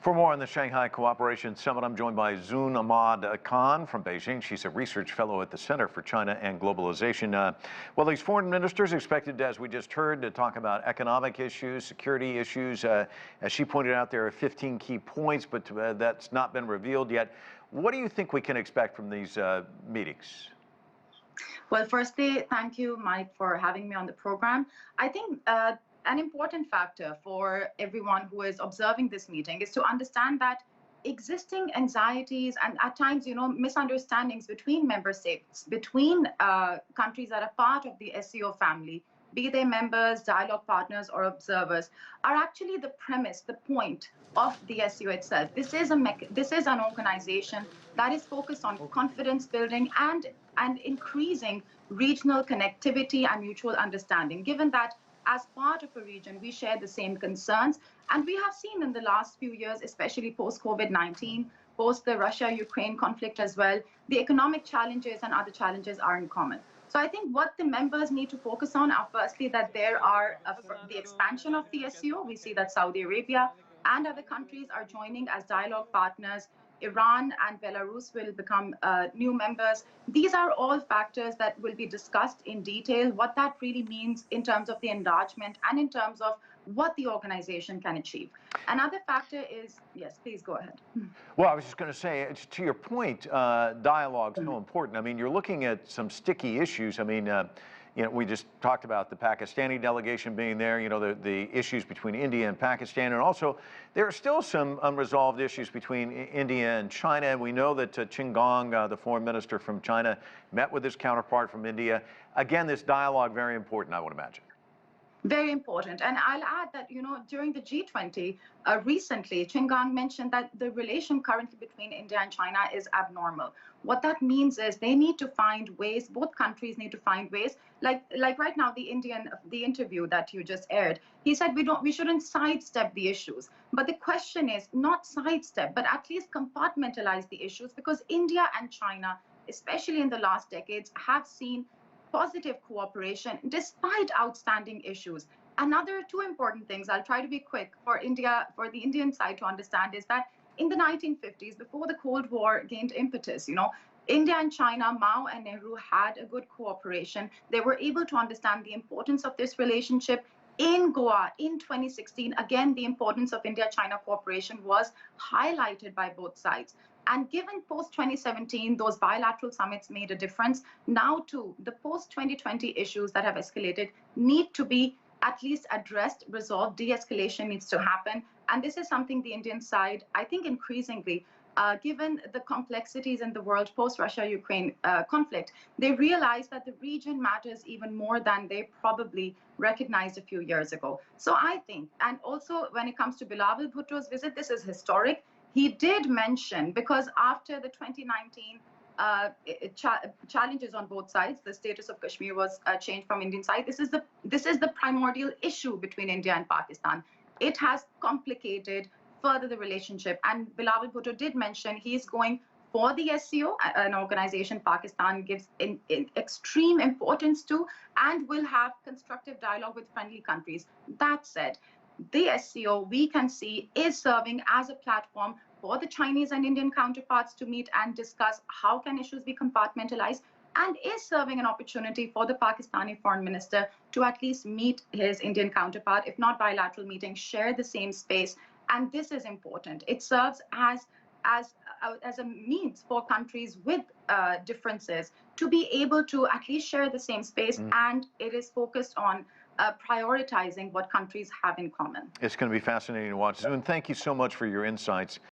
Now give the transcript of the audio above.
For more on the Shanghai Cooperation Summit, I'm joined by Zoon Ahmed Khan from Beijing. She's a research fellow at the Center for China and Globalization. Well, these foreign ministers expected, as we just heard, to talk about economic issues, security issues. As she pointed out, there are 15 key points, but that's not been revealed yet. What do you think we can expect from these meetings? Well, firstly, thank you, Mike, for having me on the program. I think an important factor for everyone who is observing this meeting is to understand that existing anxieties and at times, misunderstandings between member states, between countries that are part of the SCO family, be they members, dialogue partners, or observers, are actually the premise, the point of the SCO itself. This is an organization that is focused on confidence building and increasing regional connectivity and mutual understanding, given that as part of a region, we share the same concerns. And we have seen in the last few years, especially post-COVID-19, post the Russia-Ukraine conflict as well, the economic challenges and other challenges are in common. So I think what the members need to focus on are firstly that there are the expansion of the SCO. We see that Saudi Arabia and other countries are joining as dialogue partners. Iran and Belarus will become new members. These are all factors that will be discussed in detail, what that really means in terms of the enlargement and in terms of what the organization can achieve. Another factor is, yes, please go ahead. Well, I was just going to say, to your point, dialogue is so important. I mean, you're looking at some sticky issues. I mean, we just talked about the Pakistani delegation being there, the issues between India and Pakistan, and also there are still some unresolved issues between India and China. And we know that Qin Gang, the foreign minister from China, met with his counterpart from India. Again, this dialogue, very important, I would imagine. Very important. And I'll add that, during the G20 recently, Qin Gang mentioned that the relation currently between India and China is abnormal. What that means is they need to find ways, both countries need to find ways, like right now, the interview that you just aired, he said we shouldn't sidestep the issues. But the question is not sidestep, but at least compartmentalize the issues, because India and China, especially in the last decades, have seen positive cooperation despite outstanding issues. Another two important things, I'll try to be quick, for the Indian side to understand, is that in the 1950s, before the Cold War gained impetus, India and China, Mao and Nehru had a good cooperation. They were able to understand the importance of this relationship. In Goa in 2016, again, the importance of India-China cooperation was highlighted by both sides. And given post-2017, those bilateral summits made a difference. Now, too, the post-2020 issues that have escalated need to be at least addressed, resolved. De-escalation needs to happen. And this is something the Indian side, I think increasingly, given the complexities in the world post-Russia-Ukraine conflict, they realize that the region matters even more than they probably recognized a few years ago. So I think, and also when it comes to Bilawal Bhutto's visit, this is historic. He did mention, because after the 2019 challenges on both sides, the status of Kashmir was changed from Indian side. This is the primordial issue between India and Pakistan. It has complicated further the relationship. And Bilawal Bhutto did mention he's going for the SCO, an organization Pakistan gives extreme importance to, and will have constructive dialogue with friendly countries. That said, the SCO, we can see, is serving as a platform for the Chinese and Indian counterparts to meet and discuss how can issues be compartmentalized, and is serving an opportunity for the Pakistani foreign minister to at least meet his Indian counterpart, if not bilateral meetings, share the same space. And this is important. It serves as a means for countries with differences to be able to at least share the same space, and it is focused on prioritizing what countries have in common. It's going to be fascinating to watch. Zoon, thank you so much for your insights.